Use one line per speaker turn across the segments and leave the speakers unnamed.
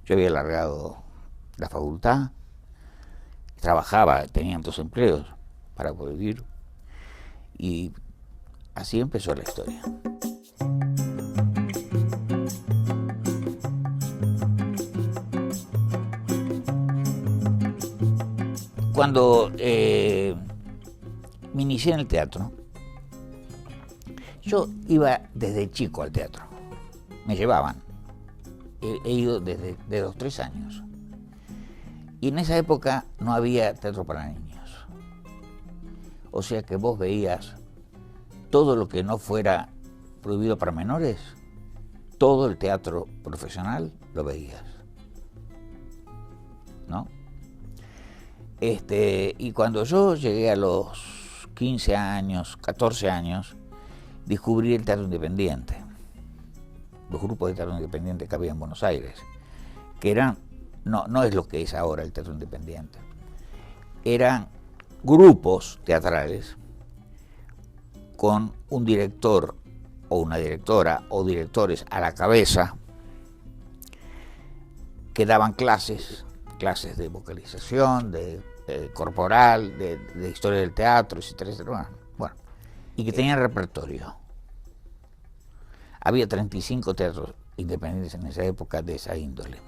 Yo había largado la facultad, trabajaba, tenía 2 empleos para poder vivir, y así empezó la historia. Cuando me inicié en el teatro, yo iba desde chico al teatro, me llevaban, he ido desde los 3 años. Y en esa época no había teatro para niños. O sea que vos veías todo lo que no fuera prohibido para menores, todo el teatro profesional lo veías, ¿no? Y cuando yo llegué a los 15 años, 14 años, descubrí el teatro independiente, los grupos de teatro independiente que había en Buenos Aires, que eran, no es lo que es ahora el teatro independiente, eran grupos teatrales con un director o una directora o directores a la cabeza que daban clases de vocalización, de corporal, de historia del teatro, etcétera. Bueno, y que tenían repertorio. Había 35 teatros independientes en esa época de esa índole,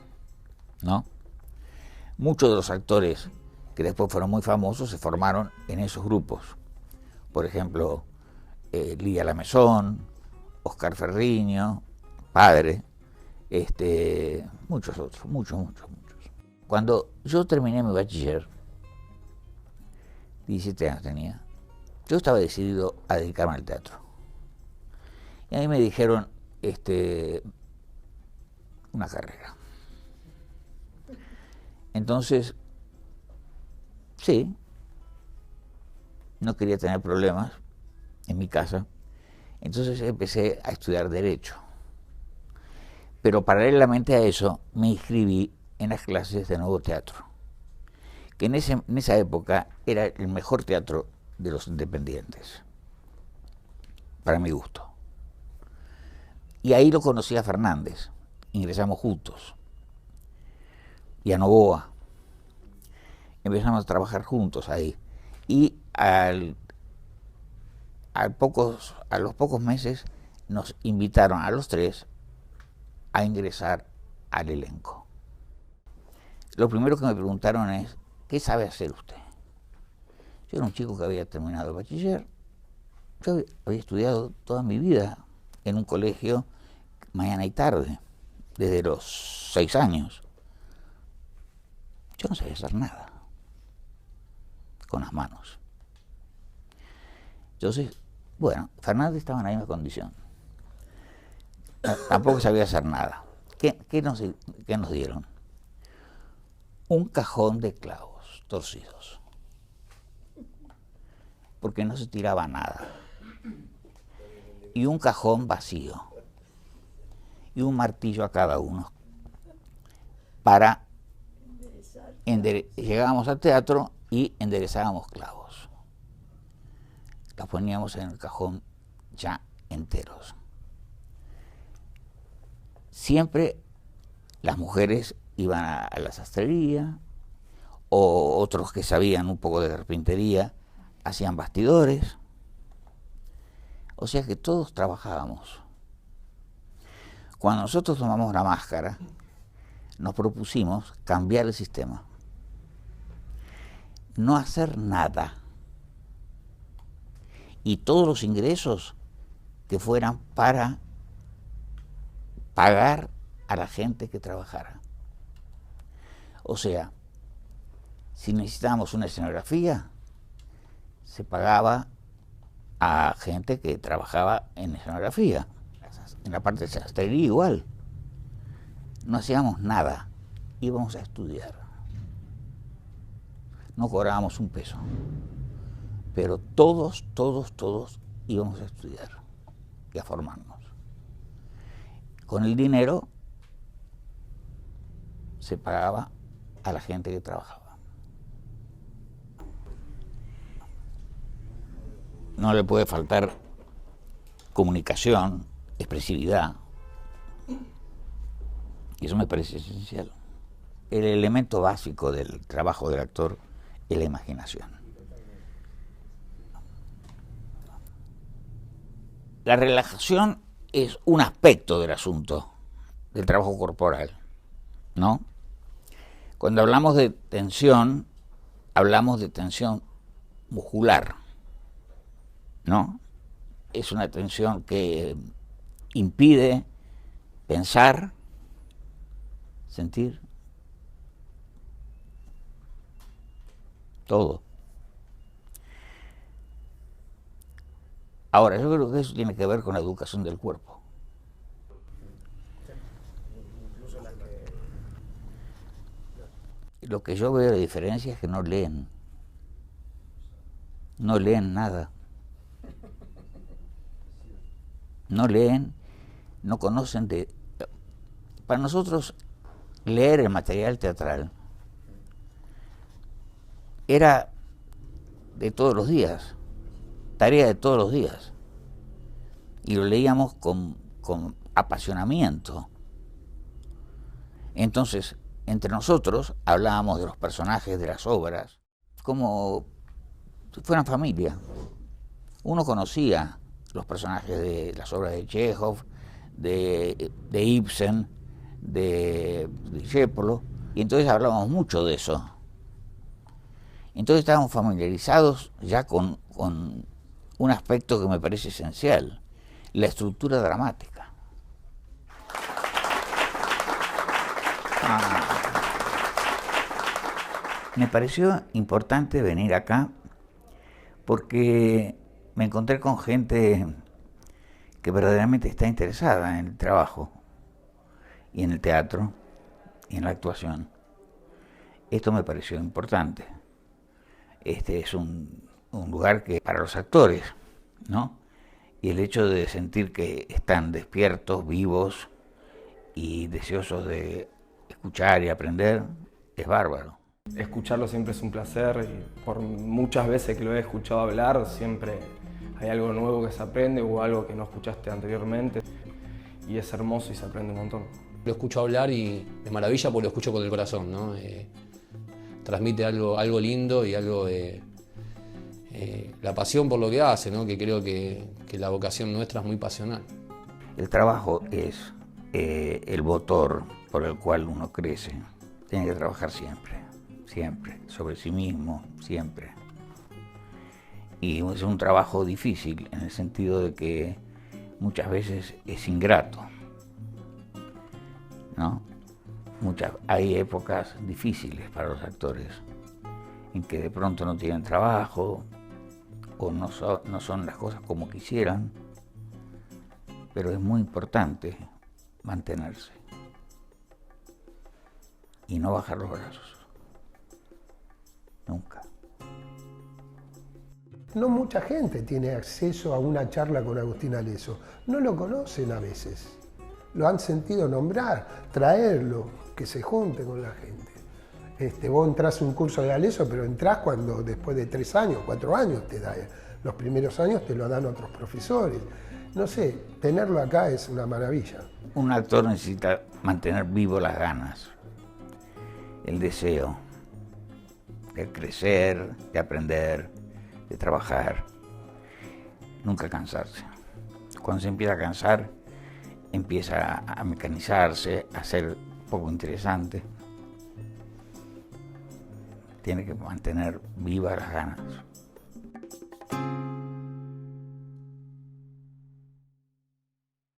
¿no? Muchos de los actores que después fueron muy famosos se formaron en esos grupos. Por ejemplo, Lidia Lamezón, Oscar Ferriño, padre, muchos otros, muchos. Cuando yo terminé mi bachiller, 17 años tenía, yo estaba decidido a dedicarme al teatro. Y a mí me dijeron, una carrera. Entonces, sí, no quería tener problemas en mi casa, entonces empecé a estudiar Derecho. Pero paralelamente a eso me inscribí en las clases de Nuevo Teatro, que en esa época era el mejor teatro de los independientes, para mi gusto. Y ahí lo conocí a Fernández, ingresamos juntos, y a Novoa. Empezamos a trabajar juntos ahí. Y a los pocos meses nos invitaron a los 3 a ingresar al elenco. Lo primero que me preguntaron es, ¿qué sabe hacer usted? Yo era un chico que había terminado el bachiller, yo había estudiado toda mi vida en un colegio mañana y tarde, desde los 6 años. Yo no sabía hacer nada con las manos. Entonces, bueno, Fernández estaba en la misma condición. Tampoco sabía hacer nada. ¿Qué nos dieron? Un cajón de clavos torcidos, porque no se tiraba nada. Y un cajón vacío. Y un martillo a cada uno. Para llegábamos al teatro y enderezábamos clavos. Los poníamos en el cajón ya enteros. Siempre las mujeres iban a la sastrería, o otros que sabían un poco de carpintería hacían bastidores. O sea que todos trabajábamos. Cuando nosotros tomamos la máscara, nos propusimos cambiar el sistema. No hacer nada. Y todos los ingresos que fueran para pagar a la gente que trabajara. O sea, si necesitábamos una escenografía, se pagaba a gente que trabajaba en escenografía. En la parte de sastrería igual. No hacíamos nada, íbamos a estudiar. No cobrábamos un peso, pero todos íbamos a estudiar y a formarnos. Con el dinero se pagaba a la gente que trabajaba. No le puede faltar comunicación, expresividad, y eso me parece esencial. el elemento básico del trabajo del actor es la imaginación. La relajación es un aspecto del asunto, del trabajo corporal, ¿no? Cuando hablamos de tensión, hablamos de tensión muscular, ¿no? Es una tensión que impide pensar, sentir, todo. Ahora, yo creo que eso tiene que ver con la educación del cuerpo. Lo que yo veo de diferencia es que no leen. No leen nada. No leen, no conocen de... Para nosotros, leer el material teatral era de todos los días, tarea de todos los días. Y lo leíamos con apasionamiento. Entonces, entre nosotros hablábamos de los personajes de las obras como si fueran familia. Uno conocía los personajes de las obras de Chekhov, de Ibsen, de Discépolo, y entonces hablábamos mucho de eso. Entonces estábamos familiarizados ya con un aspecto que me parece esencial, la estructura dramática. Me pareció importante venir acá porque me encontré con gente que verdaderamente está interesada en el trabajo y en el teatro y en la actuación. Esto me pareció importante. Este es un lugar que para los actores, ¿no? Y el hecho de sentir que están despiertos, vivos y deseosos de escuchar y aprender es bárbaro.
Escucharlo siempre es un placer y por muchas veces que lo he escuchado hablar siempre hay algo nuevo que se aprende o algo que no escuchaste anteriormente y es hermoso y se aprende un montón.
Lo escucho hablar y es maravilla porque lo escucho con el corazón, ¿no? Transmite algo lindo y algo de la pasión por lo que hace, ¿no? Que creo que la vocación nuestra es muy pasional.
El trabajo es el motor por el cual uno crece. Tiene que trabajar siempre, siempre, sobre sí mismo, siempre. Y es un trabajo difícil en el sentido de que muchas veces es ingrato, ¿no? Hay épocas difíciles para los actores, en que de pronto no tienen trabajo, o no son las cosas como quisieran, pero es muy importante mantenerse y no bajar los brazos, nunca.
No mucha gente tiene acceso a una charla con Agustín Alesso, no lo conocen a veces, lo han sentido nombrar, traerlo, que se junte con la gente. Vos entrás a un curso de Alesso, pero entrás cuando después de 3 años, 4 años te da. Los primeros años te lo dan otros profesores. No sé, tenerlo acá es una maravilla.
Un actor necesita mantener vivo las ganas, el deseo de crecer, de aprender, de trabajar, nunca cansarse. Cuando se empieza a cansar, empieza a mecanizarse, a ser poco interesante. Tiene que mantener vivas las ganas.